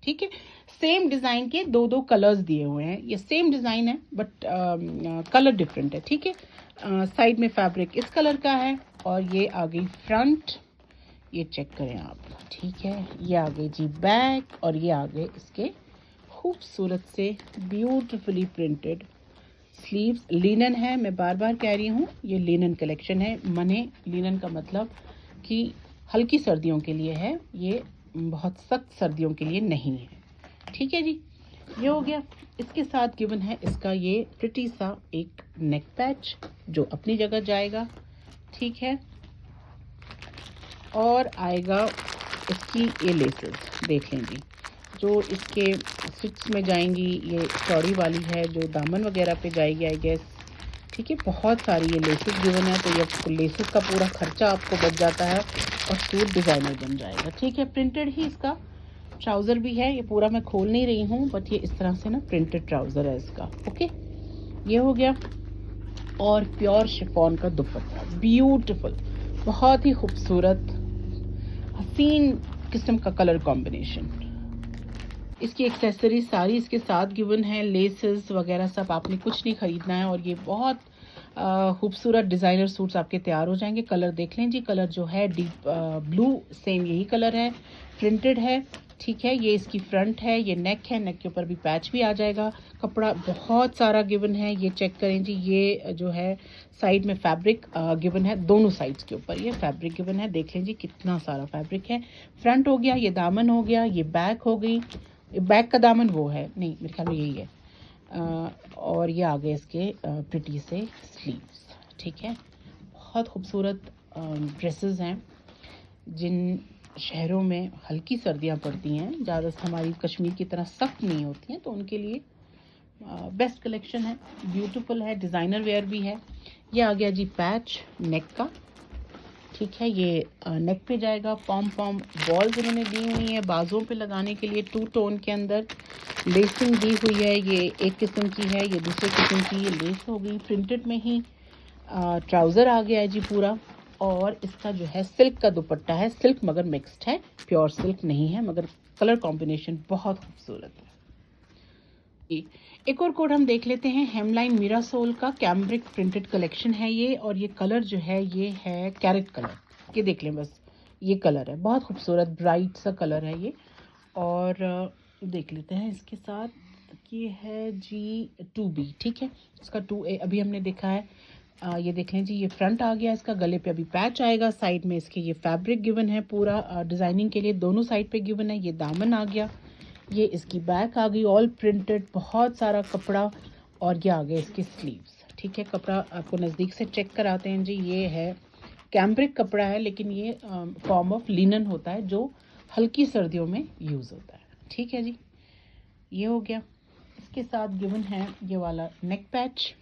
ठीक है। Same design के दो दो कलर्स दिए हुए हैं, ये सेम डिज़ाइन है बट कलर डिफरेंट है, ठीक है। साइड में फैब्रिक इस कलर का है और ये आ गई फ्रंट, ये चेक करें आप, ठीक है। ये आ गई जी बैक और ये आ गए इसके खूबसूरत से ब्यूटीफुली प्रिंटेड स्लीव्स। लिनन है, मैं बार बार कह रही हूँ ये लिनन कलेक्शन है। मने लिनन का मतलब कि हल्की सर्दियों के लिए है, ये बहुत सख्त सर्दियों के लिए नहीं है, ठीक है जी। ये हो गया। इसके साथ गिवन है इसका ये प्रिटी सा एक नेक पैच जो अपनी जगह जाएगा, ठीक है। और आएगा इसकी ये लेसेस, देख लें जी, जो इसके स्टिच में जाएंगी, ये चौड़ी वाली है जो दामन वगैरह पे जाएगी आई गेस, ठीक है। बहुत सारी ये लेसेस गिवन है, तो ये लेसेस का पूरा खर्चा आपको बच जाता है और सूट डिज़ाइनर बन जाएगा, ठीक है। प्रिंटेड ही इसका ट्राउज़र भी है, ये पूरा मैं खोल नहीं रही हूँ बट ये इस तरह से ना प्रिंटेड ट्राउज़र है इसका, ओके। ये हो गया। और प्योर शिफॉन का दुपट्टा, ब्यूटीफुल, बहुत ही खूबसूरत हसीन किस्म का कलर कॉम्बिनेशन। इसकी एक्सेसरीज सारी इसके साथ गिवन है, लेसेस वगैरह सब, आपने कुछ नहीं खरीदना है और ये बहुत खूबसूरत डिज़ाइनर सूट्स आपके तैयार हो जाएंगे। कलर देख लें जी, कलर जो है डीप ब्लू, सेम यही कलर है, प्रिंटेड है, ठीक है। ये इसकी फ्रंट है, ये नेक है, नेक के ऊपर भी पैच भी आ जाएगा। कपड़ा बहुत सारा गिवन है, ये चेक करें जी। ये जो है साइड में फैब्रिक गिवन है, दोनों साइड्स के ऊपर ये फैब्रिक गिवन है, देख लें जी कितना सारा फैब्रिक है। फ्रंट हो गया, ये दामन हो गया, ये बैक हो गई, बैक का दामन वो है नहीं, मेरे ख्याल में यही है। और ये आ गए इसके प्रिटी से स्लीव्स, ठीक है। बहुत खूबसूरत ड्रेसेस हैं। जिन शहरों में हल्की सर्दियां पड़ती हैं, ज़्यादा हमारी कश्मीर की तरह सख्त नहीं होती हैं, तो उनके लिए बेस्ट कलेक्शन है, ब्यूटीफुल है, डिज़ाइनर वेयर भी है। ये आ गया जी पैच नेक का, ठीक है। ये नेक पे जाएगा, पॉम बॉल्स इन्होंने दी हुई है बाजुओं पे लगाने के लिए, टू टोन के अंदर लेसिंग दी हुई है। ये एक किस्म की है, ये दूसरे किस्म की, ये लेस हो गई। प्रिंटेड में ही ट्राउज़र आ गया है जी पूरा। और इसका जो है सिल्क का दुपट्टा है, सिल्क मगर मिक्स्ड है, प्योर सिल्क नहीं है, मगर कलर कॉम्बिनेशन बहुत खूबसूरत है। एक और कोड हम देख लेते हैं, हेमलाइन मीरासोल का कैम्ब्रिक प्रिंटेड कलेक्शन है ये, और ये कलर जो है ये है कैरेट कलर, ये देख लें बस, ये कलर है बहुत खूबसूरत ब्राइट सा कलर है ये। और देख लेते हैं इसके साथ, ये है जी 2B, ठीक है। इसका 2A अभी हमने देखा है। ये देख लें जी, ये फ्रंट आ गया इसका, गले पे अभी पैच आएगा, साइड में इसके ये फैब्रिक गिवन है पूरा डिज़ाइनिंग के लिए, दोनों साइड पे गिवन है। ये दामन आ गया, ये इसकी बैक आ गई ऑल प्रिंटेड, बहुत सारा कपड़ा। और ये आ गए इसके स्लीव्स, ठीक है। कपड़ा आपको नज़दीक से चेक कराते हैं जी। ये है कैम्ब्रिक कपड़ा है, लेकिन ये फॉर्म ऑफ लिनन होता है जो हल्की सर्दियों में यूज़ होता है, ठीक है जी। ये हो गया। इसके साथ गिवन है ये वाला नेक पैच,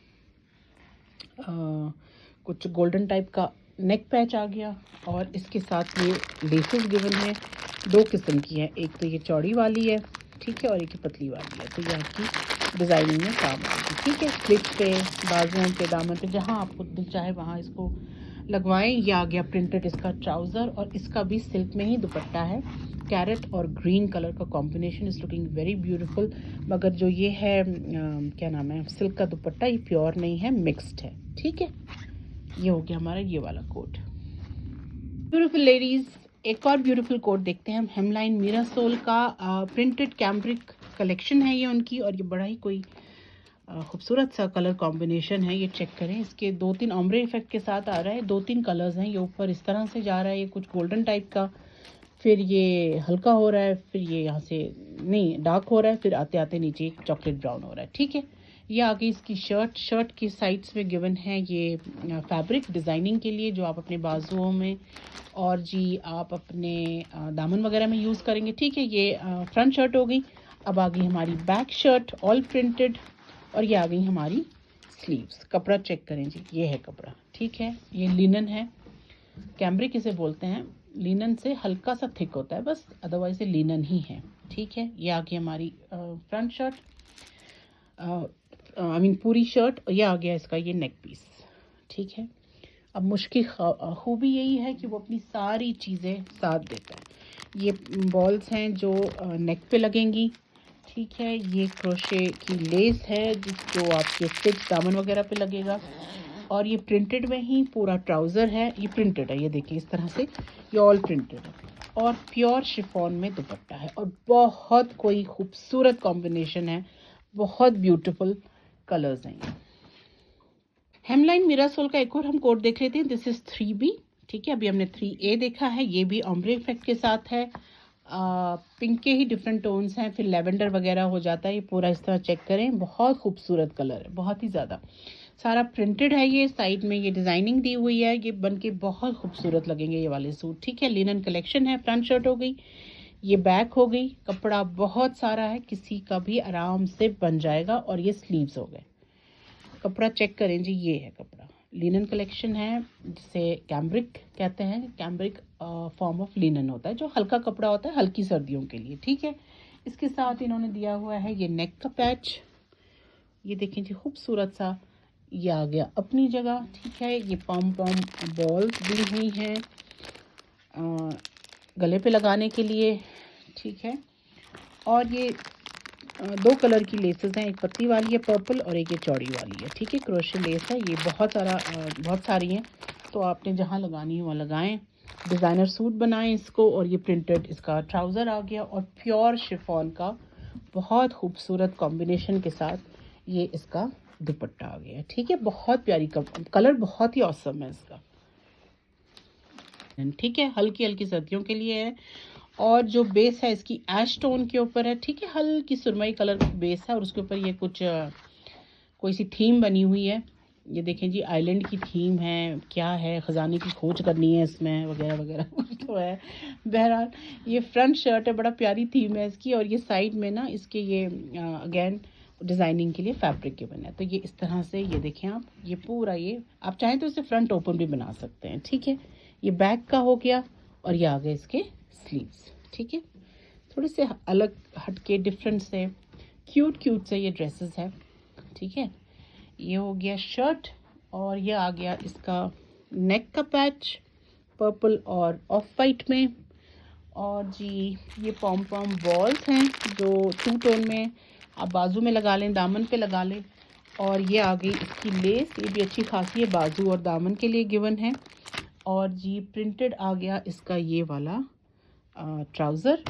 कुछ गोल्डन टाइप का नेक पैच आ गया। और इसके साथ ये लेसेस गिवन है, दो किस्म की है, एक तो ये चौड़ी वाली है, ठीक है, और एक पतली वाली है, तो ये आपकी डिज़ाइनिंग में काम आएगी, ठीक है। स्लिट पे, बाजुओं पे, दामन पे, जहाँ आपको दिल चाहे वहाँ इसको लगवाएं। ये आ गया प्रिंटेड इसका ट्राउज़र, और इसका भी सिल्क में ही दुपट्टा है। कैरेट और ग्रीन कलर का combination is looking very beautiful. मगर जो ये है क्या नाम है, सिल्क का दुपट्टा, ये प्योर नहीं है, मिक्स्ड है, ठीक है। ये हो गया हमारा ये वाला कोट। ब्यूटीफुल लेडीज़, एक और ब्यूटीफुल कोट देखते हैं हम, हेमलाइन मीरासोल का प्रिंटेड कैम्ब्रिक कलेक्शन है ये उनकी, और ये बड़ा ही कोई खूबसूरत सा कलर कॉम्बिनेशन है। ये चेक करें, इसके 2-3 ऑम्ब्रे इफेक्ट के साथ आ रहा है, 2-3 कलर्स हैं। ये ऊपर इस तरह से जा रहा है, ये कुछ गोल्डन टाइप का, फिर ये हल्का हो रहा है, फिर ये यहाँ से नहीं डार्क हो रहा है, फिर आते आते नीचे चॉकलेट ब्राउन हो रहा है, ठीक है। ये आगे इसकी शर्ट की साइड्स में गिवन है ये फैब्रिक डिज़ाइनिंग के लिए, जो आप अपने बाजुओं में और जी आप अपने दामन वगैरह में यूज़ करेंगे, ठीक है। ये फ्रंट शर्ट हो गई। अब आ गई हमारी बैक शर्ट ऑल प्रिंटेड, और ये आ गई हमारी स्लीव्स। कपड़ा चेक करें जी, ये है कपड़ा, ठीक है। ये लिनन है, कैम्ब्रिक इसे बोलते हैं, लिनन से हल्का सा थिक होता है बस, अदरवाइज ये लिनन ही है, ठीक है। ये आ गई हमारी फ्रंट शर्ट, आई मीन पूरी शर्ट। ये आ गया इसका ये नेक पीस, ठीक है। अब मुश्किल खूबी यही है कि वो अपनी सारी चीज़ें साथ देता है। ये बॉल्स हैं जो नेक पे लगेंगी, ठीक है। ये क्रोशे की लेस है जो आपके स्टिच दामन वगैरह पे लगेगा, और ये प्रिंटेड में ही पूरा ट्राउज़र है। ये प्रिंटेड है, ये देखिए इस तरह से, ये ऑल प्रिंटेड है, और प्योर शिफॉन में दुपट्टा है, और बहुत कोई खूबसूरत कॉम्बिनेशन है, बहुत ब्यूटीफुल कलर्स हैं ये। हेमलाइन मिरासोल का एक और हम कोड देख लेते हैं। दिस इज़ 3B, ठीक है। अभी हमने 3A देखा है, ये भी ऑम्ब्रे इफेक्ट के साथ है। पिंक के ही डिफरेंट टोन्स हैं, फिर लेवेंडर वगैरह हो जाता है। ये पूरा इस तरह चेक करें, बहुत खूबसूरत कलर है, बहुत ही ज़्यादा। सारा प्रिंटेड है, ये साइड में ये डिज़ाइनिंग दी हुई है। ये बन के बहुत खूबसूरत लगेंगे ये वाले सूट, ठीक है। लिनन कलेक्शन है। फ्रंट शर्ट हो गई, ये बैक हो गई। कपड़ा बहुत सारा है, किसी का भी आराम से बन जाएगा। और ये स्लीव्स हो गए। कपड़ा चेक करें जी, ये है कपड़ा। लिनन कलेक्शन है, जिसे कैम्ब्रिक कहते हैं। कैम्ब्रिक फॉर्म ऑफ लिनन होता है, जो हल्का कपड़ा होता है हल्की सर्दियों के लिए, ठीक है। इसके साथ इन्होंने दिया हुआ है ये नेक का पैच, ये देखें जी खूबसूरत सा, ये आ गया अपनी जगह, ठीक है। ये पॉम बॉल्स दी हुई हैं गले पे लगाने के लिए, ठीक है। और ये दो कलर की लेसेस हैं, एक पतली वाली है पर्पल और एक ये चौड़ी वाली है, ठीक है। क्रोशे लेस है, ये बहुत सारी हैं, तो आपने जहाँ लगानी है वहाँ लगाएं। डिज़ाइनर सूट बनाएं इसको। और ये प्रिंटेड इसका ट्राउज़र आ गया, और प्योर शिफॉन का बहुत खूबसूरत कॉम्बिनेशन के साथ ये इसका दुपट्टा आ गया, ठीक है। बहुत प्यारी कलर, बहुत ही ऑसम है इसका, ठीक है। हल्की हल्की सर्दियों के लिए है। और जो बेस है इसकी ऐश टोन के ऊपर है, ठीक है। हल्की सुरमई कलर की बेस है, और उसके ऊपर ये कुछ कोई सी थीम बनी हुई है। ये देखें जी, आइलैंड की थीम है, क्या है, ख़जाने की खोज करनी है इसमें वगैरह वगैरह कुछ तो है। बहरहाल ये फ्रंट शर्ट है, बड़ा प्यारी थीम है इसकी। और ये साइड में ना इसके ये अगेन डिज़ाइनिंग के लिए फैब्रिक के बना है। तो ये इस तरह से, ये देखें आप, ये पूरा, ये आप चाहें तो इसे फ्रंट ओपन भी बना सकते हैं, ठीक है। ये बैक का हो गया, और ये आ गए इसके स्लीव्स, ठीक है। थोड़े से अलग हटके डिफरेंट से क्यूट से ये ड्रेसेस है, ठीक है। ये हो गया शर्ट, और ये आ गया इसका नेक का पैच पर्पल और ऑफ वाइट में। और जी ये पॉम बॉल्स हैं जो 2 टोन में, आप बाजू में लगा लें, दामन पे लगा लें। और ये आ गई इसकी लेस, ये भी अच्छी खासी है, बाजू और दामन के लिए गिवन है। और जी प्रिंटेड आ गया इसका ये वाला ट्राउज़र,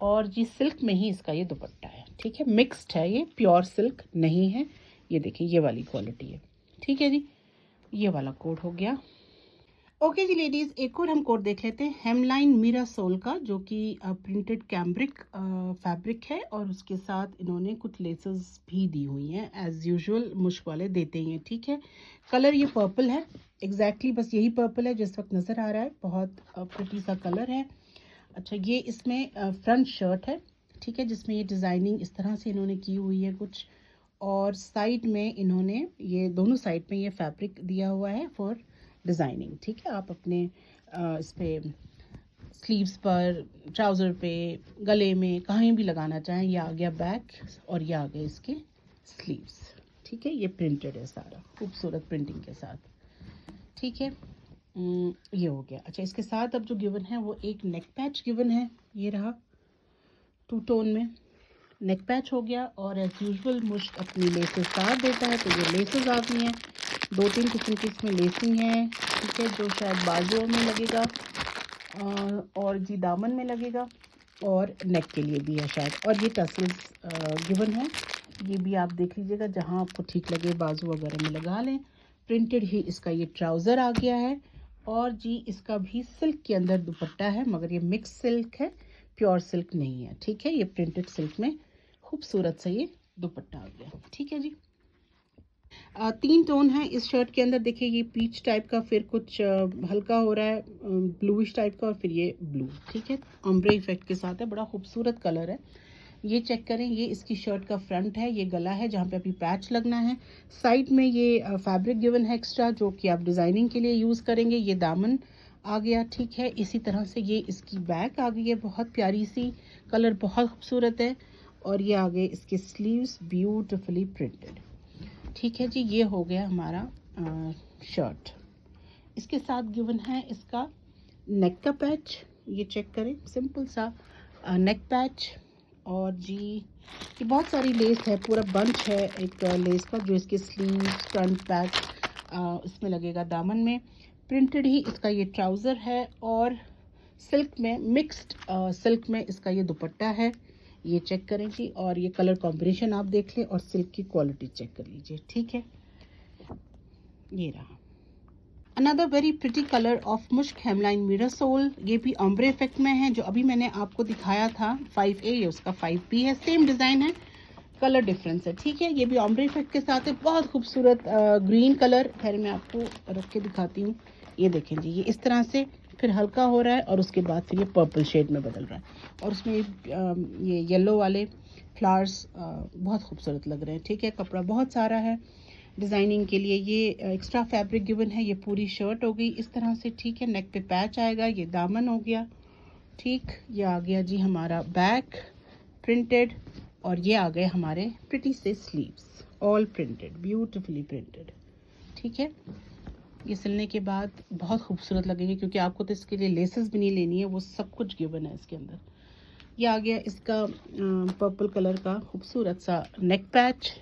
और जी सिल्क में ही इसका ये दुपट्टा है, ठीक है। मिक्स्ड है, ये प्योर सिल्क नहीं है। ये देखिए ये वाली क्वालिटी है, ठीक है जी। ये वाला कोड हो गया। ओके जी लेडीज़, एक और हम कोड देख लेते हैं, हेमलाइन मीरा सोल का, जो कि प्रिंटेड कैम्ब्रिक फैब्रिक है, और उसके साथ इन्होंने कुछ लेसेस भी दी हुई हैं, एज़ यूजुअल मुश्क वाले देते ही हैं, ठीक है। कलर ये पर्पल है, एग्जैक्टली बस यही पर्पल है जिस वक्त नज़र आ रहा है, बहुत प्रिटी सा कलर है। अच्छा, ये इसमें फ्रंट शर्ट है, ठीक है, जिसमें ये डिज़ाइनिंग इस तरह से इन्होंने की हुई है कुछ। और साइड में इन्होंने ये दोनों साइड में ये फैब्रिक दिया हुआ है फॉर डिज़ाइनिंग, ठीक है। आप अपने इस पर स्लीव्स पर, ट्राउज़र पे, गले में, कहीं भी लगाना चाहें। ये आ गया बैक, और ये आ गए इसके स्लीव्स, ठीक है। ये प्रिंटेड है सारा खूबसूरत प्रिंटिंग के साथ, ठीक है। ये हो गया। अच्छा, इसके साथ अब जो गिवन है वो एक नेक पैच गिवन है, ये रहा 2 टोन में नेक पैच हो गया। और एज यूजुअल मुश्क अपनी लेसेस साथ देता है, तो ये लेसेस आ गई हैं, 2-3 किस्म की इसमें लेसिंग है, ठीक है, जो शायद बाजुओं में लगेगा और जी दामन में लगेगा, और नेक के लिए भी है शायद। और ये टसल्स गिवन है, ये भी आप देख लीजिएगा, जहाँ आपको ठीक लगे बाजू वगैरह में लगा लें। प्रिंटेड ही इसका ये ट्राउज़र आ गया है, और जी इसका भी सिल्क के अंदर दुपट्टा है, मगर ये मिक्स सिल्क है, प्योर सिल्क नहीं है, ठीक है। ये प्रिंटेड सिल्क में खूबसूरत सा ये दुपट्टा आ गया, ठीक है जी। 3 टोन है इस शर्ट के अंदर, देखिए ये पीच टाइप का, फिर कुछ हल्का हो रहा है ब्लूइश टाइप का, और फिर ये ब्लू, ठीक है। ऑम्ब्रे इफेक्ट के साथ है, बड़ा खूबसूरत कलर है। ये चेक करें, ये इसकी शर्ट का फ्रंट है, ये गला है जहाँ पे अभी पैच लगना है। साइड में ये फैब्रिक गिवन है एक्स्ट्रा, जो कि आप डिज़ाइनिंग के लिए यूज़ करेंगे। ये दामन आ गया, ठीक है। इसी तरह से ये इसकी बैक आ गई है, बहुत प्यारी सी, कलर बहुत खूबसूरत है। और ये आ गए इसके स्लीव्स, ब्यूटिफुली प्रिंटेड, ठीक है जी। ये हो गया हमारा शर्ट। इसके साथ गिवन है इसका नेक का पैच, ये चेक करें, सिंपल सा नेक पैच। और जी ये बहुत सारी लेस है, पूरा बंच है एक लेस का, जो इसके स्लीव फ्रंट बैक इसमें लगेगा दामन में। प्रिंटेड ही इसका ये ट्राउज़र है और सिल्क में मिक्स्ड सिल्क में इसका ये दुपट्टा है। ये चेक करें जी, और ये कलर कॉम्बिनेशन आप देख लें और सिल्क की क्वालिटी चेक कर लीजिए, ठीक है। ये रहा another very pretty colour of मुश्क हेमलाइन मिरासोल। ये भी ऑम्ब्रे इफेक्ट में है, जो अभी मैंने आपको दिखाया था 5A, ये उसका 5B है, सेम डिज़ाइन है, कलर डिफरेंस है, ठीक है। ये भी ऑम्ब्रे इफेक्ट के साथ है, बहुत खूबसूरत ग्रीन कलर। खैर मैं आपको रख के दिखाती हूँ। ये देखें जी, ये इस तरह से फिर हल्का हो रहा है और उसके बाद फिर ये पर्पल शेड में बदल रहा है, और उसमें ये येलो वाले फ्लावर्स बहुत खूबसूरत लग रहे हैं, ठीक है। कपड़ा बहुत सारा है डिज़ाइनिंग के लिए। ये एक्स्ट्रा फैब्रिक गिवन है। ये पूरी शर्ट हो गई इस तरह से, ठीक है। नेक पे पैच आएगा, ये दामन हो गया, ठीक। ये आ गया जी हमारा बैक प्रिंटेड, और ये आ गए हमारे प्रिटी से sleeves, all printed, beautifully printed, ठीक है। ये सिलने के बाद बहुत खूबसूरत लगेंगे, क्योंकि आपको तो इसके लिए लेसेस भी नहीं लेनी है, वो सब कुछ गिवन है इसके अंदर। ये आ गया इसका पर्पल कलर का खूबसूरत सा नेक पैच।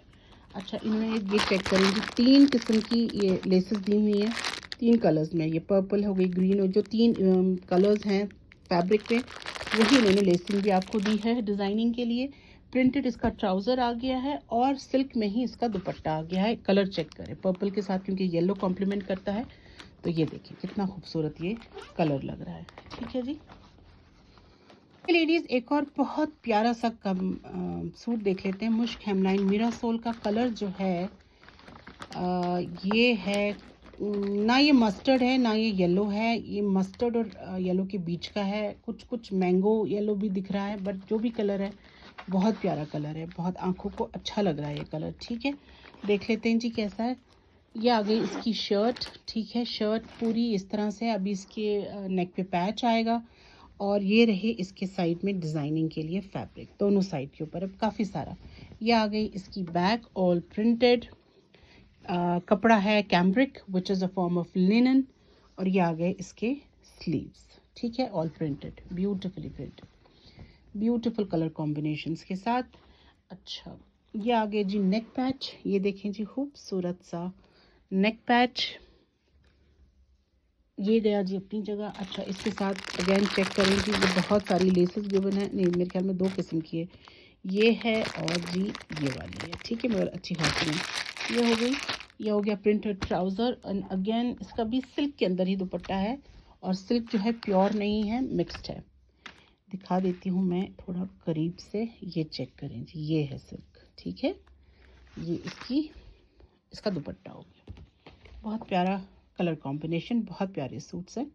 अच्छा, इनमें ये चेक करेंगे, 3 किस्म की ये लेसेस दी हुई हैं, 3 कलर्स में। ये पर्पल हो गई, ग्रीन हो, जो 3 कलर्स हैं फैब्रिक पे, वही इन्होंने लेसिंग भी आपको दी है डिज़ाइनिंग के लिए। प्रिंटेड इसका ट्राउज़र आ गया है और सिल्क में ही इसका दुपट्टा आ गया है। कलर चेक करें पर्पल के साथ, क्योंकि येलो कॉम्प्लीमेंट करता है। तो ये देखिए कितना खूबसूरत ये कलर लग रहा है, ठीक है जी। लेडीज़ एक और बहुत प्यारा सा सूट देख लेते हैं। मुश्क हेमलाइन मिरासोल का कलर जो है ये है ना, ये मस्टर्ड है ना ये येलो है, ये मस्टर्ड और येलो के बीच का है। कुछ मैंगो येलो भी दिख रहा है, बट जो भी कलर है बहुत प्यारा कलर है, बहुत आंखों को अच्छा लग रहा है ये कलर, ठीक है। देख लेते हैं जी कैसा है। ये आ गई इसकी शर्ट, ठीक है। शर्ट पूरी इस तरह से, अभी इसके नेक पे पैच आएगा, और ये रहे इसके साइड में डिज़ाइनिंग के लिए फैब्रिक, दोनों साइड के ऊपर अब काफ़ी सारा। ये आ गई इसकी बैक, ऑल प्रिंटेड, कपड़ा है cambric which is a form of linen, और ये आ गए इसके स्लीव्स, ठीक है, all printed, beautifully printed, beautiful colour combinations के साथ। अच्छा, ये आ गए जी नेक पैच। ये देखें जी खूबसूरत सा नेक पैच, ये गया जी अपनी जगह। अच्छा, इसके साथ अगेन चेक करें कि ये बहुत सारी लेसेस गिवन है, नहीं मेरे ख्याल में 2 किस्म की है, ये है और जी ये वाली है, ठीक है, मगर अच्छी खासी है। ये हो गई, ये हो गया प्रिंटेड ट्राउज़र, एंड अगेन इसका भी सिल्क के अंदर ही दुपट्टा है, और सिल्क जो है प्योर नहीं है, मिक्स्ड है। दिखा देती हूँ मैं थोड़ा करीब से, ये चेक करें जी, ये है सिल्क, ठीक है। ये इसका दुपट्टा हो गया, बहुत प्यारा कलर कॉम्बिनेशन, बहुत प्यारे सूट्स हैं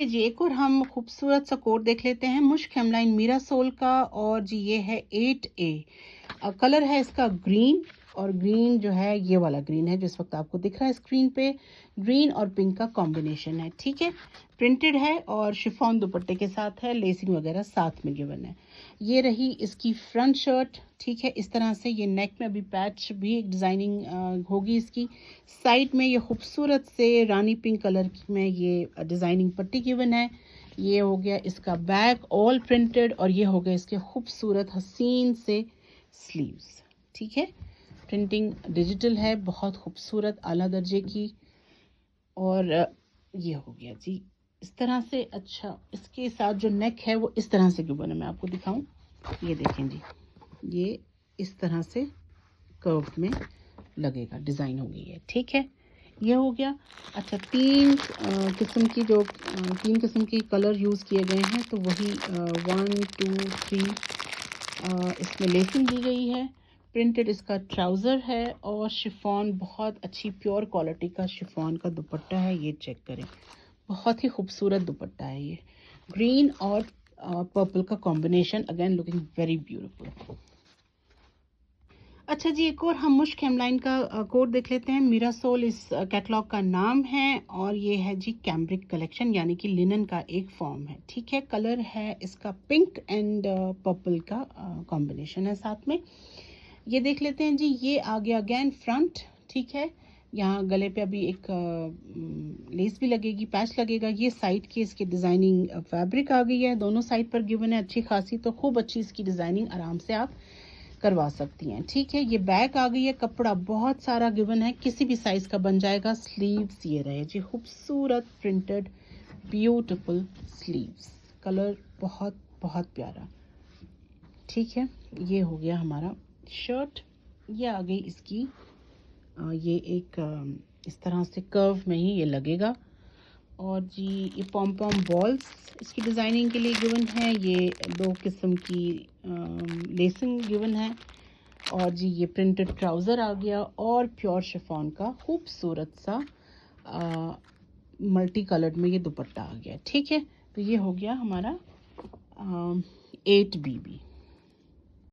जी। एक और हम खूबसूरत सा कोट देख लेते हैं मुश्क हेमलाइन मिरासोल का, और जी ये है 8A। कलर है इसका ग्रीन, और ग्रीन जो है ये वाला ग्रीन है जो इस वक्त आपको दिख रहा है स्क्रीन पे, ग्रीन और पिंक का कॉम्बिनेशन है, ठीक है। प्रिंटेड है और शिफॉन दुपट्टे के साथ है, लेसिंग वगैरह साथ में गिवन है। ये रही इसकी फ्रंट शर्ट, ठीक है, इस तरह से। ये नेक में अभी पैच भी एक डिज़ाइनिंग होगी इसकी। साइड में ये खूबसूरत से रानी पिंक कलर में ये डिज़ाइनिंग पट्टी गिवन है। ये हो गया इसका बैक, ऑल प्रिंटेड, और ये हो गया इसके खूबसूरत हसीन से स्लीव्स, ठीक है। प्रिंटिंग डिजिटल है, बहुत खूबसूरत आला दर्जे की, और ये हो गया जी इस तरह से। अच्छा, इसके साथ जो नेक है वो इस तरह से क्यों बना, मैं आपको दिखाऊं। ये देखें जी, ये इस तरह से कर्व में लगेगा, डिज़ाइन हो गई है, ठीक है। ये हो गया। अच्छा, 3 किस्म की कलर यूज़ किए गए हैं, तो वही 1 2 3 इसमें लेसिंग दी गई है। प्रिंटेड इसका ट्राउज़र है, और शिफॉन बहुत अच्छी प्योर क्वालिटी का शिफॉन का दुपट्टा है। ये चेक करें, बहुत ही खूबसूरत दुपट्टा है ये, ग्रीन और पर्पल का combination, again looking very beautiful. अच्छा जी, एक और हम मुश्क हेमलाइन का कोड देख लेते हैं। मिरासोल इस कैटलॉग का नाम है, और ये है जी कैम्ब्रिक कलेक्शन, यानी कि लिनन का एक फॉर्म है, ठीक है। कलर है इसका पिंक एंड पर्पल का कॉम्बिनेशन है साथ में। ये देख लेते हैं जी, ये आ गया अगेन फ्रंट, ठीक है। यहाँ गले पे अभी एक लेस भी लगेगी, पैच लगेगा। ये साइड की इसकी डिज़ाइनिंग फैब्रिक आ गई है, दोनों साइड पर गिवन है अच्छी खासी, तो खूब अच्छी इसकी डिज़ाइनिंग आराम से आप करवा सकती हैं। ठीक है, ये बैक आ गई है, कपड़ा बहुत सारा गिवन है, किसी भी साइज़ का बन जाएगा। स्लीव्स ये रहे जी, खूबसूरत प्रिंटेड ब्यूटीफुल स्लीव्स, कलर बहुत बहुत प्यारा। ठीक है, ये हो गया हमारा शर्ट। ये आ गई इसकी ये एक इस तरह से कर्व में ही ये लगेगा। और जी ये पॉम पॉम बॉल्स इसकी डिज़ाइनिंग के लिए गिवन है। ये 2 किस्म की लेसिंग गिवन है। और जी ये प्रिंटेड ट्राउज़र आ गया और प्योर शिफॉन का खूबसूरत सा मल्टी कलर्ड में ये दुपट्टा आ गया। ठीक है, तो ये हो गया हमारा 8BB।